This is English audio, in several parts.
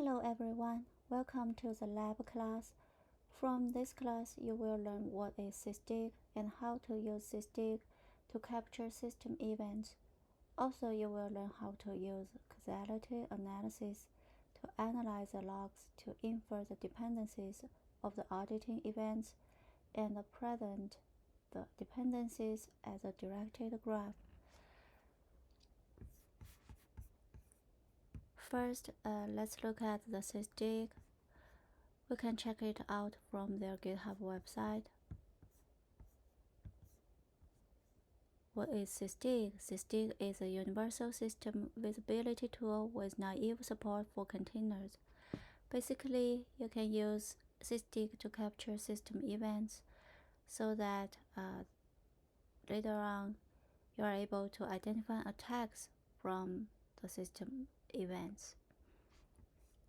Hello everyone, welcome to the lab class. From this class, you will learn what is SysDig and how to use SysDig to capture system events. Also, you will learn how to use causality analysis to analyze the logs to infer the dependencies of the auditing events and present the dependencies as a directed graph. First, let's look at the SysDig. We can check it out from their GitHub website. What is SysDig? SysDig is a universal system visibility tool with naive support for containers. Basically, you can use SysDig to capture system events so that later on you are able to identify attacks from the system events.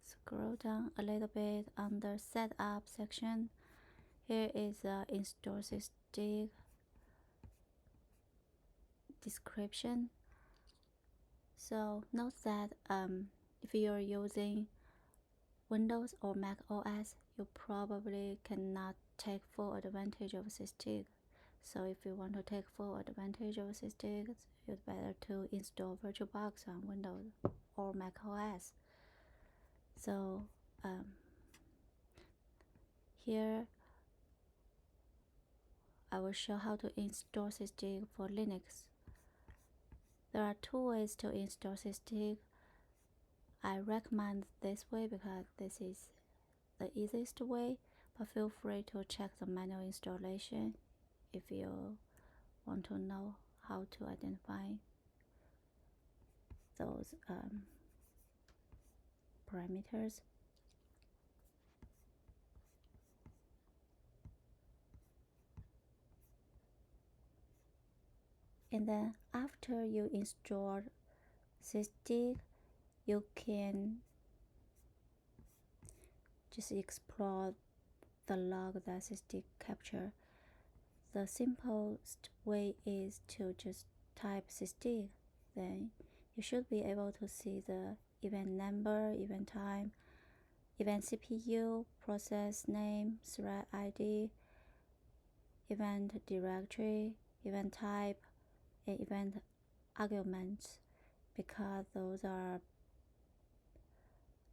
Scroll down a little bit under Setup section. Here is the Install SysDig description. So note that if you're using Windows or Mac OS, you probably cannot take full advantage of SysDig. So if you want to take full advantage of SysDig, it's better to install VirtualBox on Windows or Mac OS. So here I will show how to install SysDig for Linux. There are two ways to install SysDig. I recommend this way because this is the easiest way, but feel free to check the manual installation if you want to know how to identify those parameters. And then after you install SysDig, you can just explore the log that SysDig capture. The simplest way is to just type SysDig. Then you should be able to see the event number, event time, event CPU, process name, thread ID, event directory, event type, and event arguments, because those are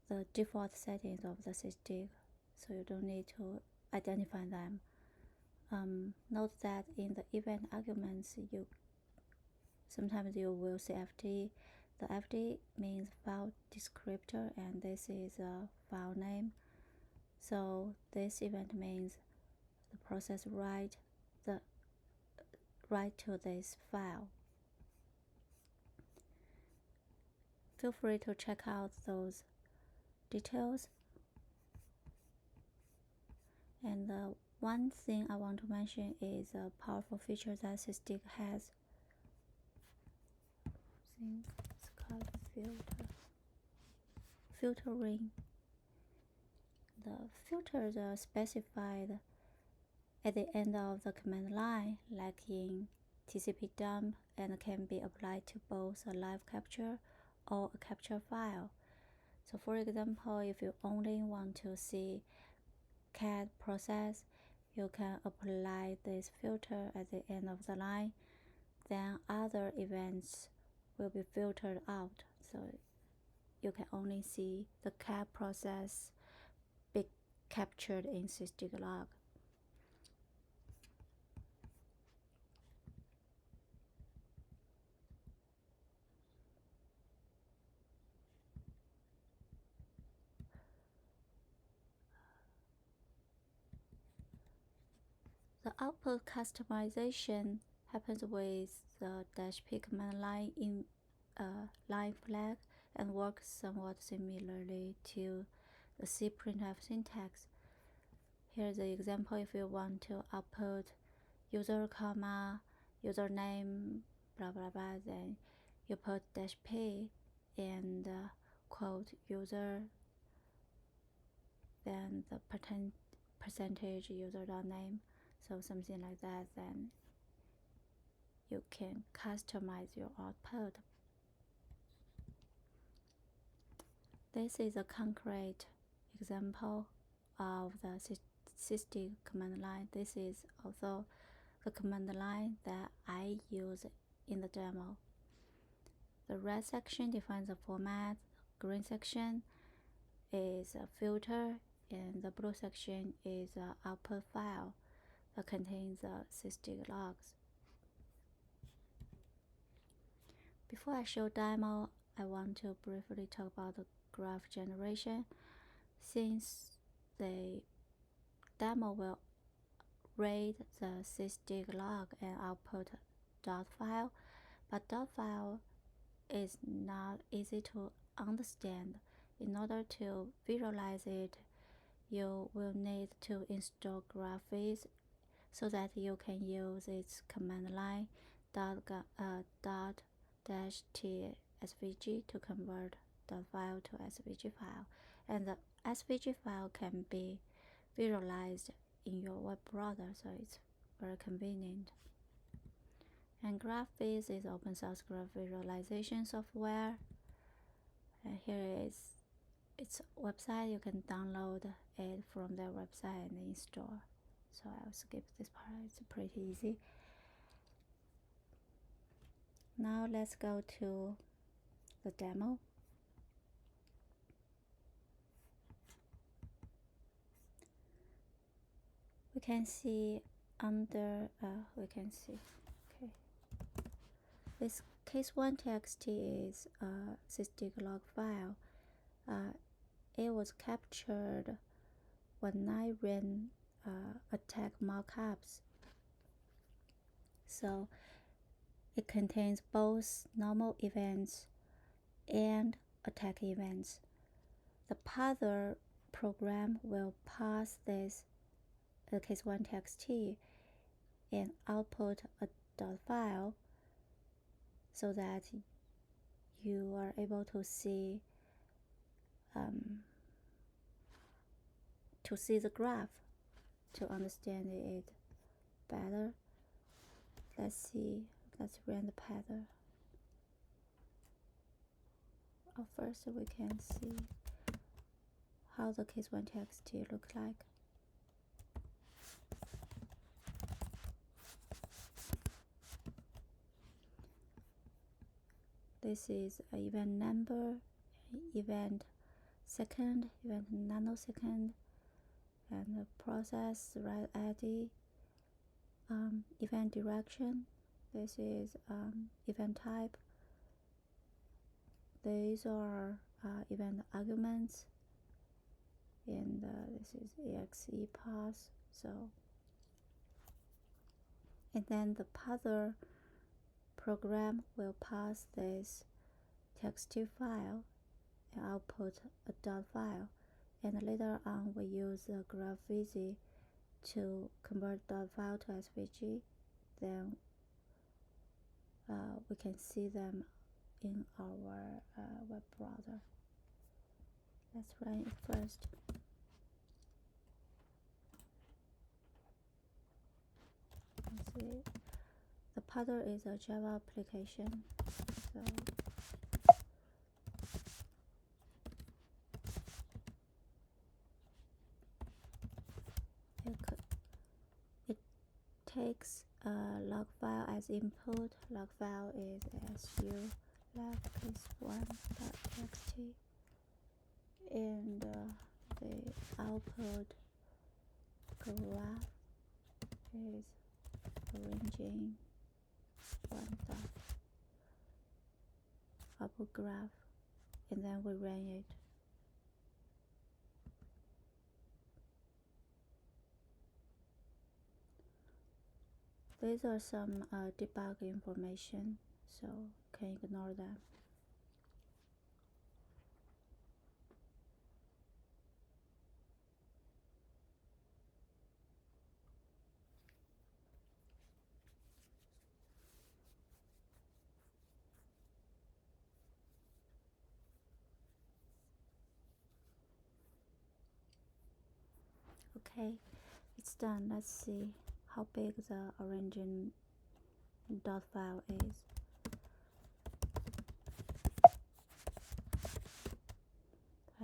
the default settings of the SysDig, so you don't need to identify them. Note that in the event arguments, sometimes you will see FD. The FD means file descriptor, and this is a file name. So this event means the process write to this file. Feel free to check out those details. And one thing I want to mention is a powerful feature that SysDig has. I think it's called filtering. The filters are specified at the end of the command line, like in TCP dump, and can be applied to both a live capture or a capture file. So for example, if you only want to see CAD process, you can apply this filter at the end of the line. Then other events will be filtered out, so you can only see the CAD process be captured in SysDig log. The output customization happens with the -p command line in line flag and works somewhat similarly to the C printf syntax. Here's the example. If you want to output user comma username blah blah blah, then you put -p and quote user, then the percentage user.name, so something like that. Then you can customize your output. This is a concrete example of the static command line. This is also the command line that I use in the demo. The red section defines the format, green section is a filter, and the blue section is an output file that contains the static logs. Before I show demo, I want to briefly talk about the graph generation. Since the demo will read the static log and output dot file, but dot file is not easy to understand. In order to visualize it, you will need to install Graphics so that you can use its command line .-t to convert the file to SVG file, and the SVG file can be visualized in your web browser, so it's very convenient. And Graphics is open source graph visualization software. And here is its website. You can download it from their website and install. So I'll skip this part, it's pretty easy. Now let's go to the demo. We can see okay. This case1.txt is a static log file. It was captured when I ran attack mockups. So it contains both normal events and attack events. The parser program will parse this case1.txt and output a dot file so that you are able to see the graph to understand it better. Let's run the parser. First we can see how the case1.txt looks like. This is an event number, event second, event nanosecond, and the process write ID, event direction. This is event type. These are event arguments, and this is exe path. And then the parser program will pass this txt file and output a dot file, and later on we use the Graphics to convert dot file to SVG. Then we can see them in our web browser. Let's run it first. See, the parser is a Java application, so it takes a log file as input. Log file is su log case1.txt, and the output graph is arranging one dot output graph, and then we run it. These are some debug information, so can ignore them. Okay, it's done. Let's see how big the origin dot file is.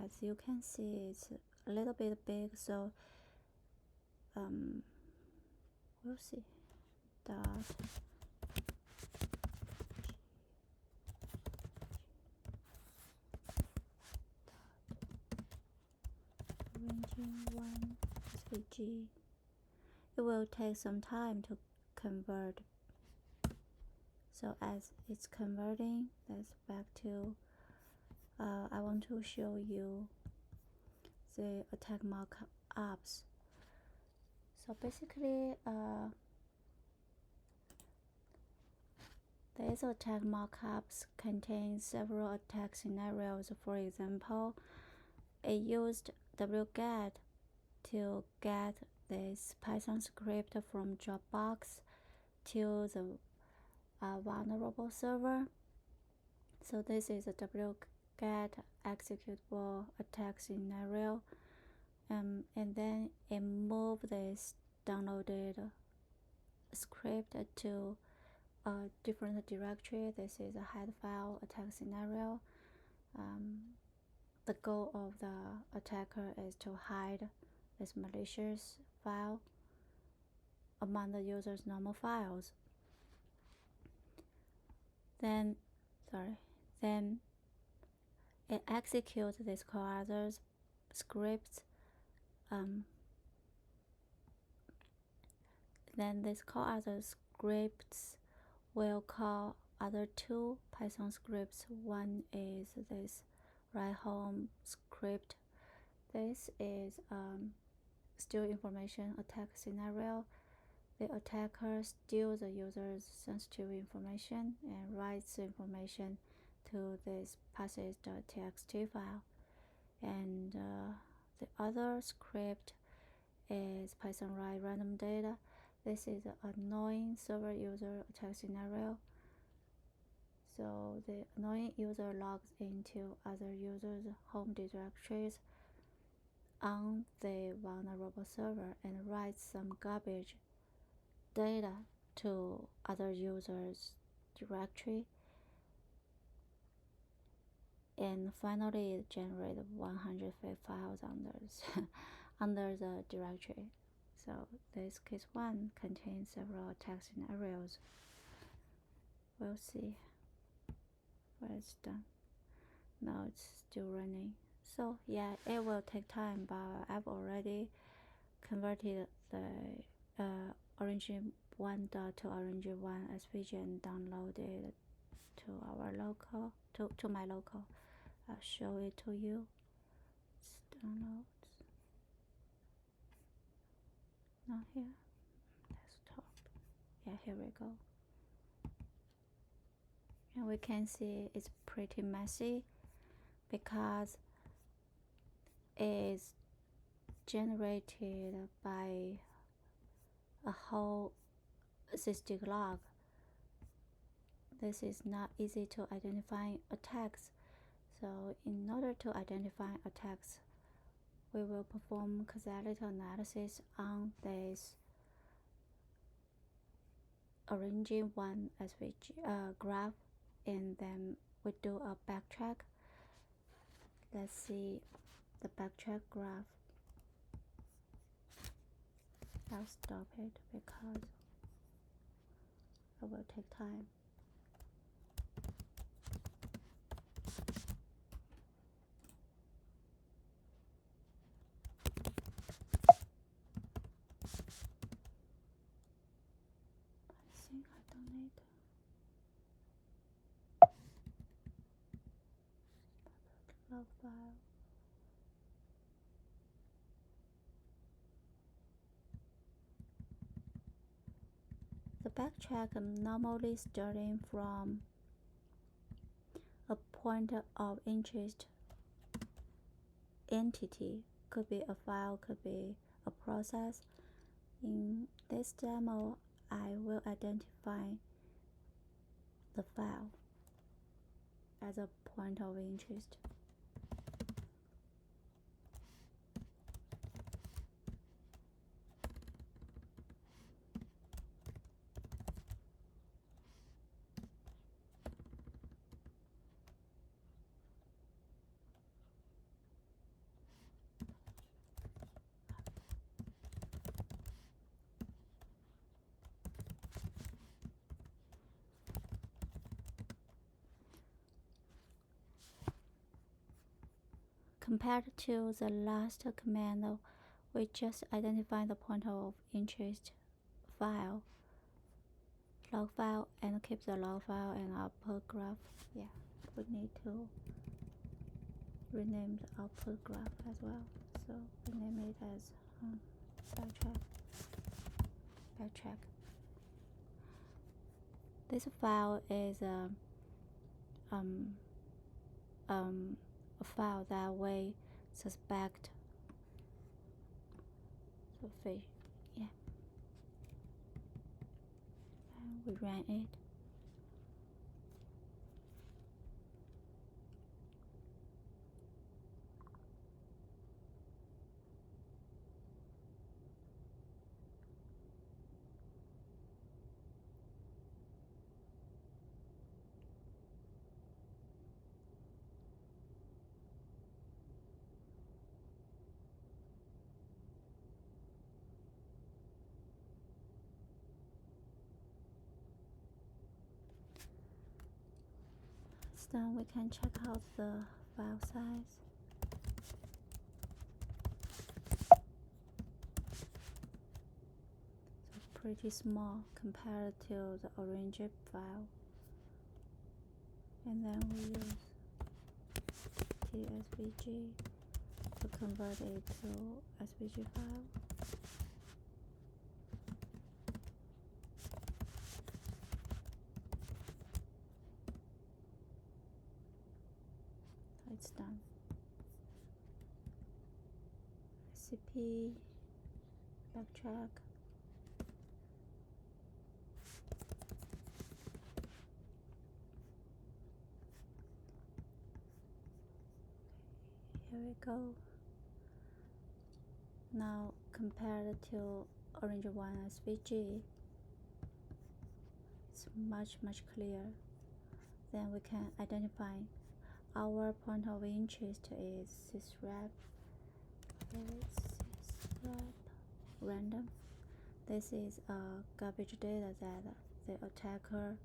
as you can see, it's a little bit big, so we'll see. Dot arranging one SVG. It will take some time to convert. So as it's converting, let's back to I want to show you the attack markups. So basically, these attack markups contain several attack scenarios. For example, it used wget to get this Python script from Dropbox to the vulnerable server. So this is a wget executable attack scenario, and then it moved this downloaded script to a different directory. This is a head file attack scenario. The goal of the attacker is to hide this malicious file among the user's normal files. Then it executes this call others scripts. Then this call other scripts will call other two Python scripts. One is this write home script. This is steal information attack scenario. The attacker steals the user's sensitive information and writes the information to this passes.txt file. And the other script is Python write random data. This is an annoying server user attack scenario. So the annoying user logs into other users' home directories on the vulnerable server and writes some garbage data to other users' directory, and finally it generates 100 fake files under the directory. So this case 1 contains several attack scenarios. We'll see when it's done. Now it's still running. So yeah, it will take time, but I've already converted the origin 1 to origin 1 SVG and downloaded to our local, to my local. I'll show it to you. It's downloads. Not here. Desktop. Yeah, here we go. And we can see it's pretty messy because it's generated by a whole sysdig log. This is not easy to identify attacks. So in order to identify attacks, we will perform causality analysis on this origin 1 SVG graph, and then we do a backtrack. Let's see the backtrack graph. I'll stop it because it will take time. I think I don't need log file. The backtrack normally starting from a point of interest entity. Could be a file, could be a process. In this demo, I will identify the file as a point of interest. compared to the last command, we just identify the point of interest file, log file, and keep the log file and output graph. Yeah, we need to rename the output graph as well. So we name it as backtrack. This file is a file that we suspect the fish. Yeah, and we ran it. Then we can check out the file size. So pretty small compared to the orange file. And then we use tsvg to convert it to SVG file. It's done. Recipe, backtrack. Here we go. Now compared to orange one SVG, it's much clearer. Then we can identify our point of interest is syswrap. Random. This is a garbage data that the attacker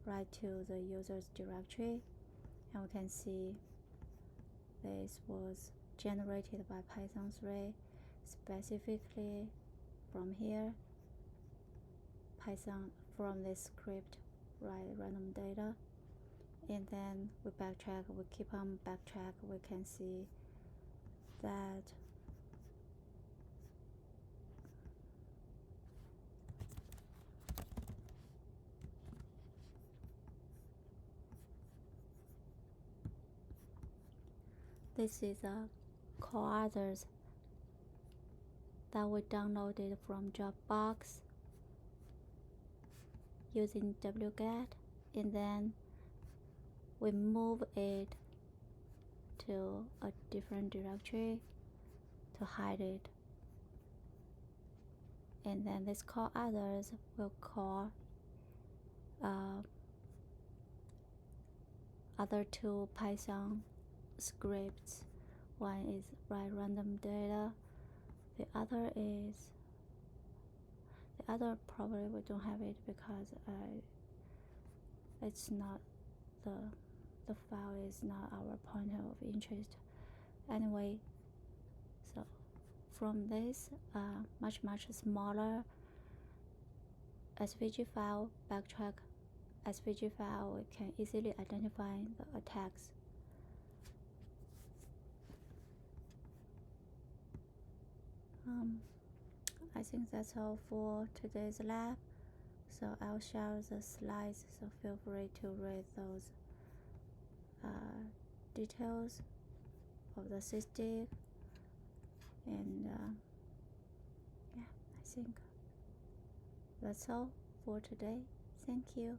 write to the user's directory, and we can see this was generated by Python 3 specifically from here. Python from this script write random data, and then we backtrack. We keep on backtrack. We can see that this is a call others that we downloaded from Dropbox using wget, and then we move it to a different directory to hide it. And then this call others will call other two Python scripts. One is write random data, the other probably we don't have it because it's not the file is not our point of interest anyway. So from this much smaller SVG file, backtrack SVG file, we can easily identify the attacks. I think that's all for today's lab. So I'll share the slides, so feel free to read those details of the sysdig. And yeah, I think that's all for today. Thank you.